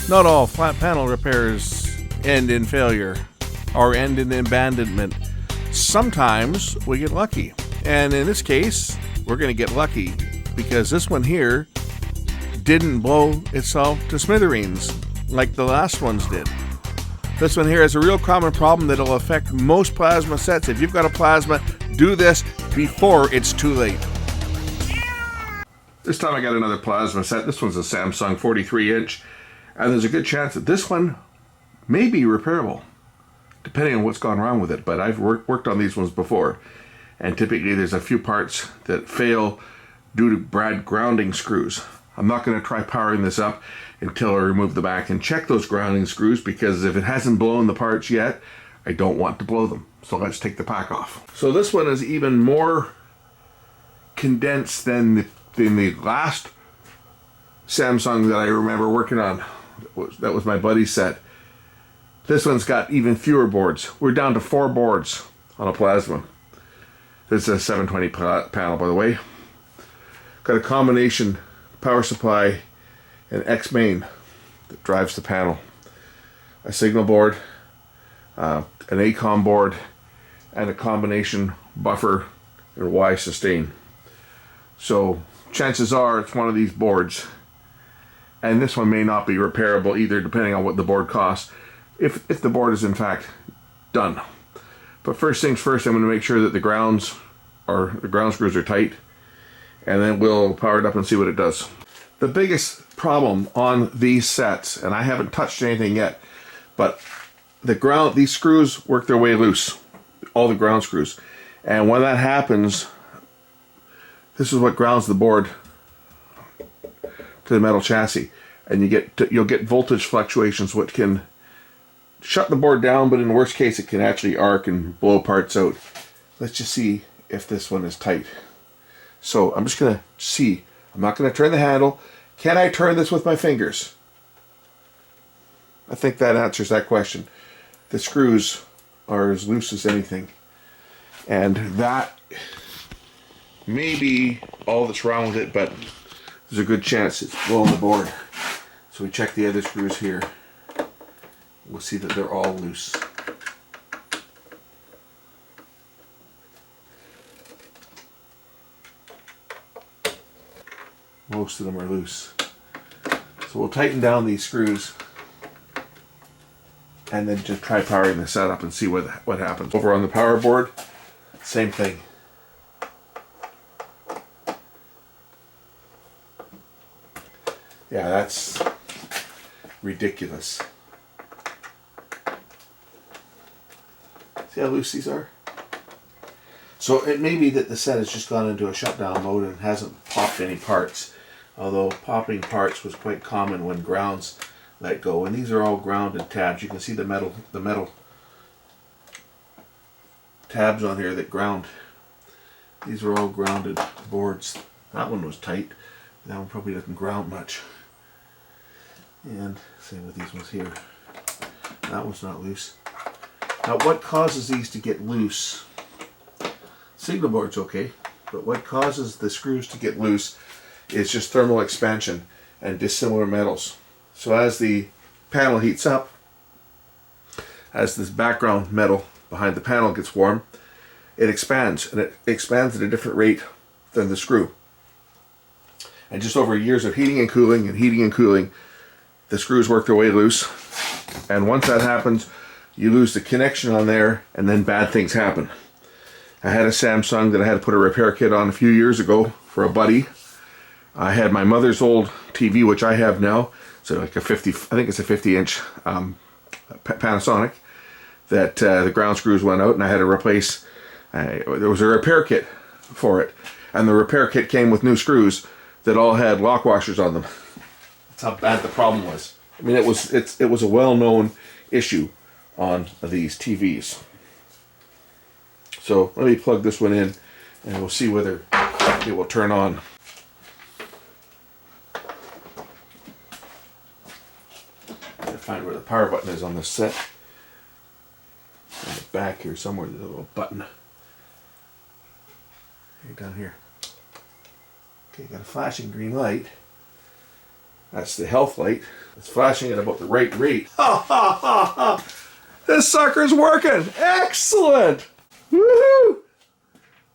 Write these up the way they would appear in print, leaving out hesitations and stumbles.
Not all flat panel repairs end in failure or end in abandonment. Sometimes we get lucky. And in this case, we're going to get lucky because this one here didn't blow itself to smithereens like the last ones did. This one here is a real common problem that'll affect most plasma sets. If you've got a plasma, do this before it's too late. This time I got another plasma set. This one's a Samsung 43-inch. And there's a good chance that this one may be repairable, depending on what's gone wrong with it. But I've worked on these ones before. And typically there's a few parts that fail due to bad grounding screws. I'm not going to try powering this up until I remove the back and check those grounding screws, because if it hasn't blown the parts yet, I don't want to blow them. So let's take the pack off. So this one is even more condensed than the last Samsung that I remember working on. That was my buddy's set. This one's got even fewer boards. We're down to 4 boards on a plasma. This is a 720 panel, by the way. Got a combination power supply and X main that drives the panel. A signal board, an ACOM board, and a combination buffer and Y sustain. So chances are it's one of these boards. And this one may not be repairable either, depending on what the board costs, if the board is in fact done. But first things first, I'm going to make sure that the ground screws are tight, and then we'll power it up and see what it does. The biggest problem on these sets, and I haven't touched anything yet, but these screws work their way loose, all the ground screws. And when that happens, this is what grounds the board to the metal chassis, and you'll get voltage fluctuations which can shut the board down, but in the worst case it can actually arc and blow parts out. Let's just see if this one is tight. So I'm just going to see. I'm not going to turn the handle. Can I turn this with my fingers? I think that answers that question. The screws are as loose as anything, and that may be all that's wrong with it, but there's a good chance it's blowing the board. So we check the other screws here. We'll see that they're all loose. Most of them are loose. So we'll tighten down these screws and then just try powering this up and see what happens. Over on the power board, same thing. Yeah, that's ridiculous. See how loose these are? So it may be that the set has just gone into a shutdown mode and hasn't popped any parts. Although popping parts was quite common when grounds let go. And these are all grounded tabs. You can see the metal tabs on here that ground. These are all grounded boards. That one was tight. That one probably doesn't ground much. And same with these ones here. That one's not loose. Now what causes these to get loose? Signal board's okay, but what causes the screws to get loose is just thermal expansion and dissimilar metals. So as the panel heats up, as this background metal behind the panel gets warm, it expands, and it expands at a different rate than the screw. And just over years of heating and cooling, the screws work their way loose. And once that happens, you lose the connection on there, and then bad things happen. I had a Samsung that I had to put a repair kit on a few years ago for a buddy. I had my mother's old TV, which I have now. So like I think it's a 50-inch Panasonic, that the ground screws went out, and I had to replace. There was a repair kit for it, and the repair kit came with new screws that all had lock washers on them. That's how bad the problem was. I mean, it was a well-known issue on these TVs. So let me plug this one in, and we'll see whether it will turn on. Gotta find where the power button is on this set. On the back here somewhere, there's a little button. Down here. Okay, got a flashing green light. That's the health light. It's flashing at about the right rate. Ha ha ha ha! This sucker's working! Excellent! Woohoo!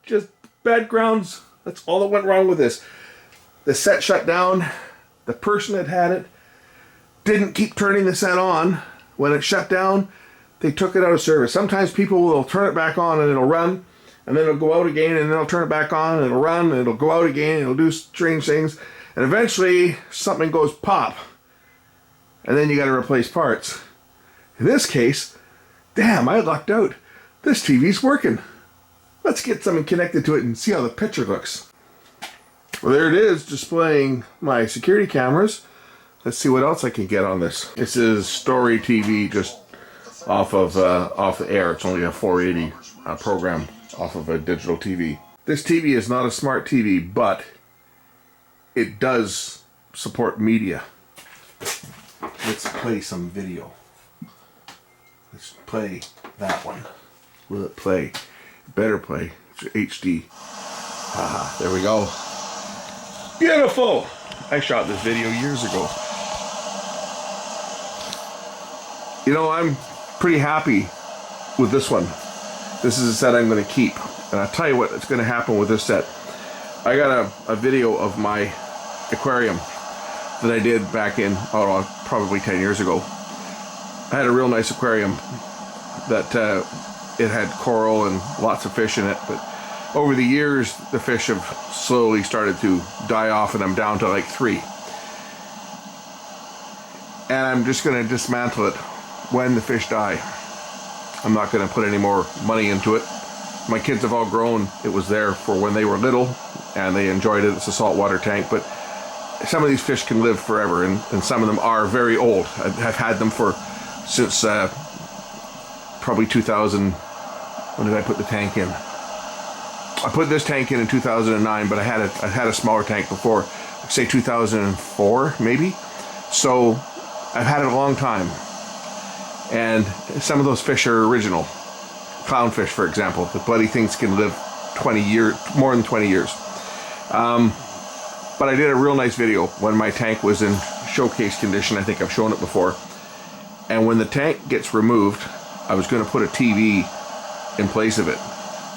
Just bad grounds. That's all that went wrong with this. The set shut down. The person that had it didn't keep turning the set on. When it shut down, they took it out of service. Sometimes people will turn it back on and it'll run, and then it'll go out again, and then they'll turn it back on and it'll run, and it'll go out again, and it'll do strange things, and eventually something goes pop, and then you got to replace parts. In this case, damn, I lucked out. This TV's working. Let's get something connected to it and see how the picture looks. Well, there it is, displaying my security cameras. Let's see what else I can get on this. This is Story TV, just off the air. It's only a 480 program off of a digital TV. This TV is not a smart TV, but it does support media. Let's play some video. Let's play that one. Will it play? It better play. It's HD. Ah, there we go. Beautiful! I shot this video years ago. You know, I'm pretty happy with this one. This is a set I'm going to keep. And I'll tell you what's going to happen with this set. I got a video of my aquarium that I did back in, probably 10 years ago. I had a real nice aquarium that it had coral and lots of fish in it, but over the years the fish have slowly started to die off, and I'm down to like 3. And I'm just going to dismantle it when the fish die. I'm not going to put any more money into it. My kids have all grown. It was there for when they were little, and they enjoyed it. It's a saltwater tank, but some of these fish can live forever, and some of them are very old. I've had them since probably 2000. When did I put the tank in? I put this tank in 2009, but I had a smaller tank before, say 2004 maybe. So I've had it a long time, and some of those fish are original. Clownfish, for example, the bloody things can live 20 years, more than 20 years. But I did a real nice video when my tank was in showcase condition. I think I've shown it before. And when the tank gets removed, I was going to put a TV in place of it,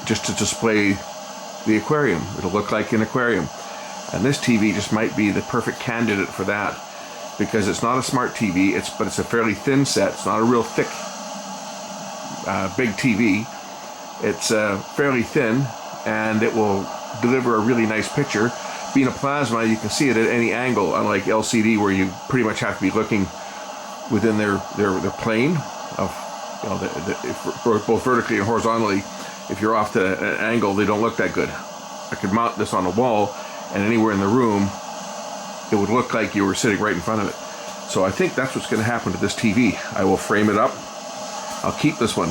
just to display the aquarium. It'll look like an aquarium. And this TV just might be the perfect candidate for that, because it's not a smart TV, but it's a fairly thin set. It's not a real thick, big TV. It's fairly thin, and it will deliver a really nice picture. Being a plasma, you can see it at any angle, unlike LCD, where you pretty much have to be looking within their plane of, both vertically and horizontally. If you're off to an angle, they don't look that good. I could mount this on a wall, and anywhere in the room, it would look like you were sitting right in front of it. So I think that's what's going to happen to this TV. I will frame it up. I'll keep this one.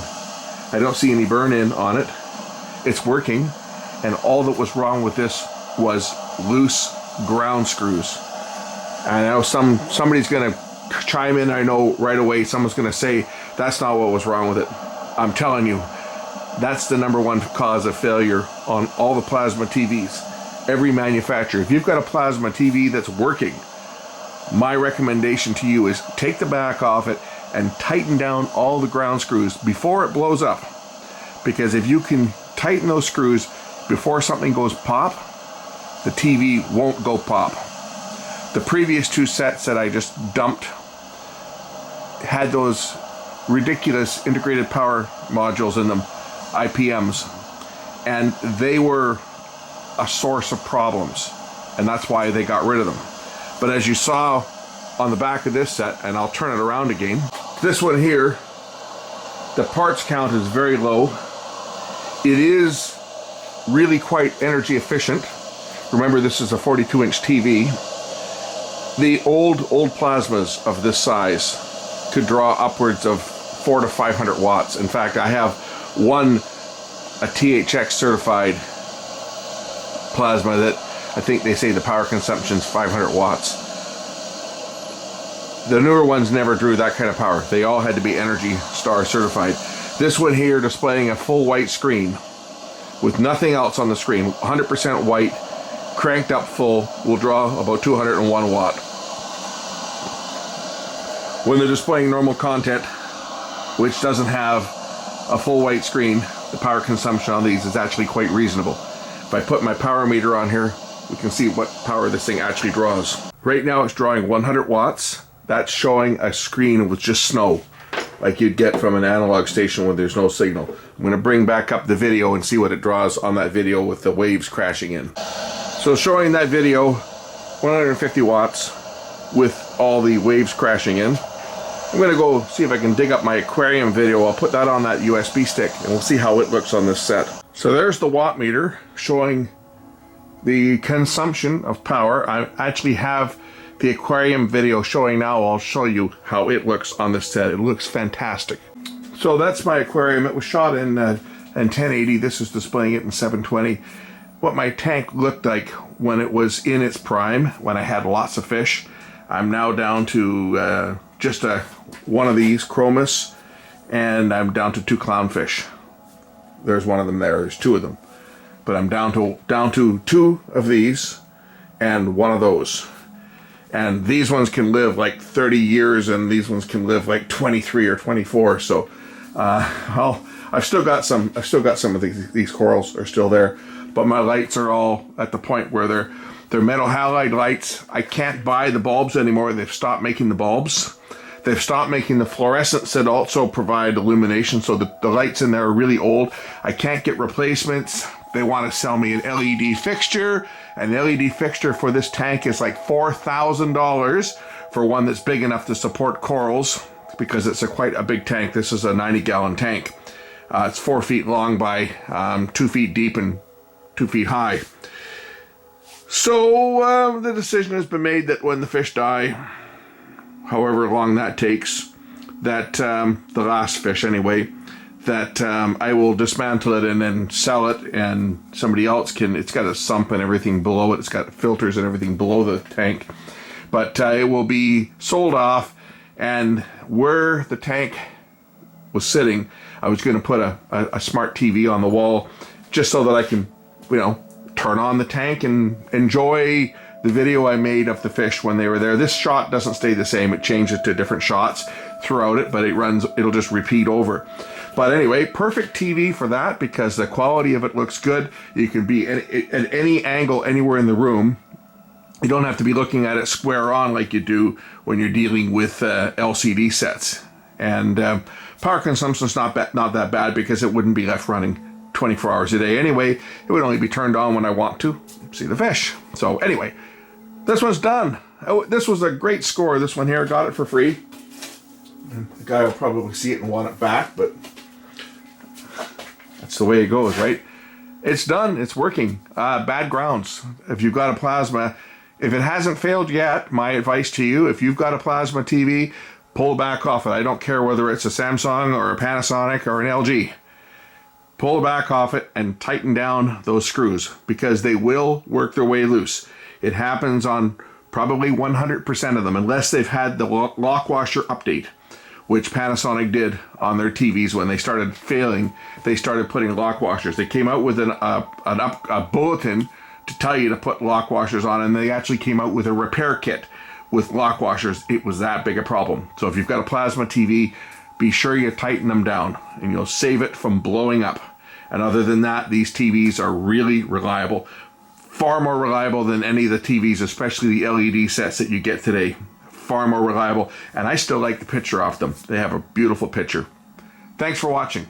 I don't see any burn-in on it. It's working, and all that was wrong with this was loose ground screws. I know somebody's going to chime in. I know right away someone's going to say that's not what was wrong with it. I'm telling you, that's the #1 cause of failure on all the plasma TVs. Every manufacturer. If you've got a plasma TV that's working, my recommendation to you is take the back off it and tighten down all the ground screws before it blows up. Because if you can tighten those screws before something goes pop, the TV won't go pop. The previous 2 sets that I just dumped had those ridiculous integrated power modules in them, IPMs, and they were a source of problems, and that's why they got rid of them. But as you saw on the back of this set, and I'll turn it around again, this one here, the parts count is very low. It is really quite energy efficient. Remember, this is a 42-inch TV. The old plasmas of this size could draw upwards of 400 to 500 watts. In fact, I have a THX certified plasma that I think they say the power consumption is 500 watts. The newer ones never drew that kind of power. They all had to be Energy Star certified. This one here, displaying a full white screen with nothing else on the screen, 100% white, cranked up full, will draw about 201 watt. when they're displaying normal content, which doesn't have a full white screen, the power consumption on these is actually quite reasonable. If I put my power meter on here, we can see what power this thing actually draws. Right now it's drawing 100 watts. That's showing a screen with just snow, like you'd get from an analog station when there's no signal. I'm going to bring back up the video and see what it draws on that video with the waves crashing in. So showing that video, 150 watts with all the waves crashing in. I'm going to go see if I can dig up my aquarium video. I'll put that on that USB stick and we'll see how it looks on this set. So there's the watt meter showing the consumption of power. I actually have the aquarium video showing now. I'll show you how it looks on this set. It looks fantastic. So that's my aquarium. It was shot in 1080. This is displaying it in 720. What my tank looked like when it was in its prime, when I had lots of fish. I'm now down to just one of these chromis, and I'm down to 2 clownfish. There's one of them there. There's 2 of them. But I'm down to 2 of these and 1 of those. And these ones can live like 30 years and these ones can live like 23 or 24. So well, I've still got some of these corals are still there, but my lights are all at the point where they're metal halide lights. I can't buy the bulbs anymore. They've stopped making the bulbs. They've stopped making the fluorescents that also provide illumination. So the lights in there are really old. I can't get replacements. They want to sell me an LED fixture. An LED fixture for this tank is like $4,000 for one that's big enough to support corals, because it's quite a big tank. This is a 90-gallon tank. It's 4 feet long by 2 feet deep and 2 feet high. So the decision has been made that when the fish die, however long that takes, that the last fish anyway, that I will dismantle it and then sell it, and somebody else can. It's got a sump and everything below it. It's got filters and everything below the tank, but it will be sold off. And where the tank was sitting, I was going to put a smart TV on the wall, just so that I can, turn on the tank and enjoy the video I made of the fish when they were there. This shot doesn't stay the same. It changes to different shots throughout it, but it'll just repeat over. But anyway, perfect TV for that, because the quality of it looks good. You can be at any angle anywhere in the room. You don't have to be looking at it square on like you do when you're dealing with LCD sets. And power consumption's not that bad, because it wouldn't be left running 24 hours a day anyway. It would only be turned on when I want to see the fish. So anyway, this one's done. Oh, this was a great score. This one here, got it for free. And the guy will probably see it and want it back, but that's the way it goes, right? It's done. It's working. Bad grounds. If you've got a plasma, if it hasn't failed yet, my advice to you, if you've got a plasma TV, pull back off it. I don't care whether it's a Samsung or a Panasonic or an LG. Pull back off it and tighten down those screws, because they will work their way loose. It happens on probably 100% of them, unless they've had the lock washer update, which Panasonic did on their TVs. When they started failing, they started putting lock washers. They came out with a bulletin to tell you to put lock washers on, and they actually came out with a repair kit with lock washers. It was that big a problem. So if you've got a plasma TV, be sure you tighten them down, and you'll save it from blowing up. And other than that, these TVs are really reliable. Far more reliable than any of the TVs, especially the LED sets that you get today. Far more reliable. And I still like the picture off them. They have a beautiful picture. Thanks for watching.